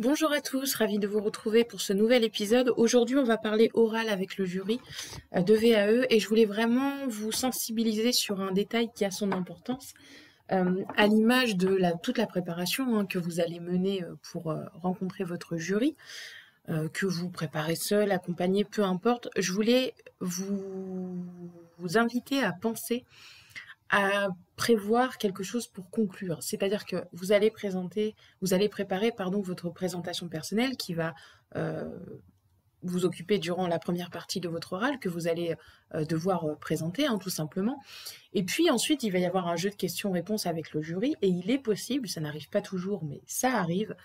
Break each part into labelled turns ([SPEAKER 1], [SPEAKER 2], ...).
[SPEAKER 1] Bonjour à tous, ravi de vous retrouver pour ce nouvel épisode. Aujourd'hui, on va parler oral avec le jury de VAE et je voulais vraiment vous sensibiliser sur un détail qui a son importance, à l'image de toute la préparation que vous allez mener pour rencontrer votre jury, que vous préparez seul, accompagné, peu importe. Je voulais vous inviter à penser à prévoir quelque chose pour conclure. C'est-à-dire que vous allez préparer, pardon, votre présentation personnelle qui va euh, vous occuper durant la première partie de votre oral que vous allez devoir présenter, hein, tout simplement. Et puis ensuite, il va y avoir un jeu de questions-réponses avec le jury et il est possible, ça n'arrive pas toujours, mais ça arrive,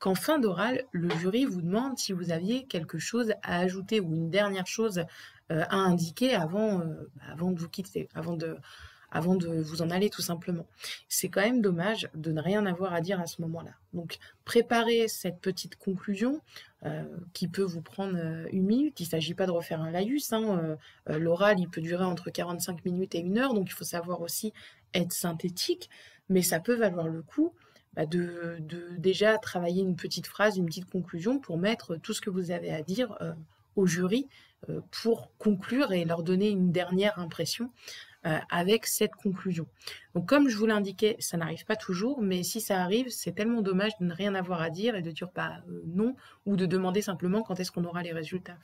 [SPEAKER 1] qu'en fin d'oral, le jury vous demande si vous aviez quelque chose à ajouter ou une dernière chose à indiquer avant de vous quitter, avant de vous en aller tout simplement. C'est quand même dommage de ne rien avoir à dire à ce moment-là. Donc préparez cette petite conclusion qui peut vous prendre une minute. Il ne s'agit pas de refaire un laïus. L'oral, il peut durer entre 45 minutes et 1 heure, donc il faut savoir aussi être synthétique, mais ça peut valoir le coup de déjà travailler une petite phrase, une petite conclusion pour mettre tout ce que vous avez à dire au jury pour conclure et leur donner une dernière impression avec cette conclusion. Donc comme je vous l'indiquais, ça n'arrive pas toujours, mais si ça arrive, c'est tellement dommage de ne rien avoir à dire et de dire non, ou de demander simplement quand est-ce qu'on aura les résultats.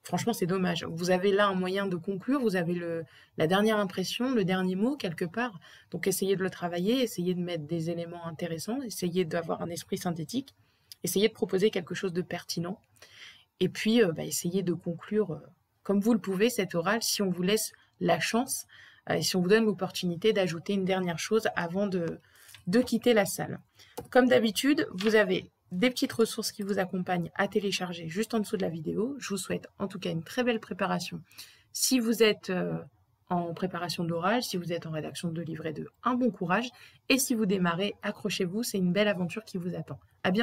[SPEAKER 1] Franchement, c'est dommage. Vous avez là un moyen de conclure, vous avez la dernière impression, le dernier mot quelque part. Donc essayez de le travailler, essayez de mettre des éléments intéressants, essayez d'avoir un esprit synthétique, essayez de proposer quelque chose de pertinent. Et puis, essayez de conclure comme vous le pouvez cet oral si on vous laisse la chance et si on vous donne l'opportunité d'ajouter une dernière chose avant de quitter la salle. Comme d'habitude, vous avez des petites ressources qui vous accompagnent à télécharger juste en dessous de la vidéo. Je vous souhaite en tout cas une très belle préparation. Si vous êtes en préparation d'oral, si vous êtes en rédaction de livret 2, un bon courage. Et si vous démarrez, accrochez-vous, c'est une belle aventure qui vous attend. À bientôt.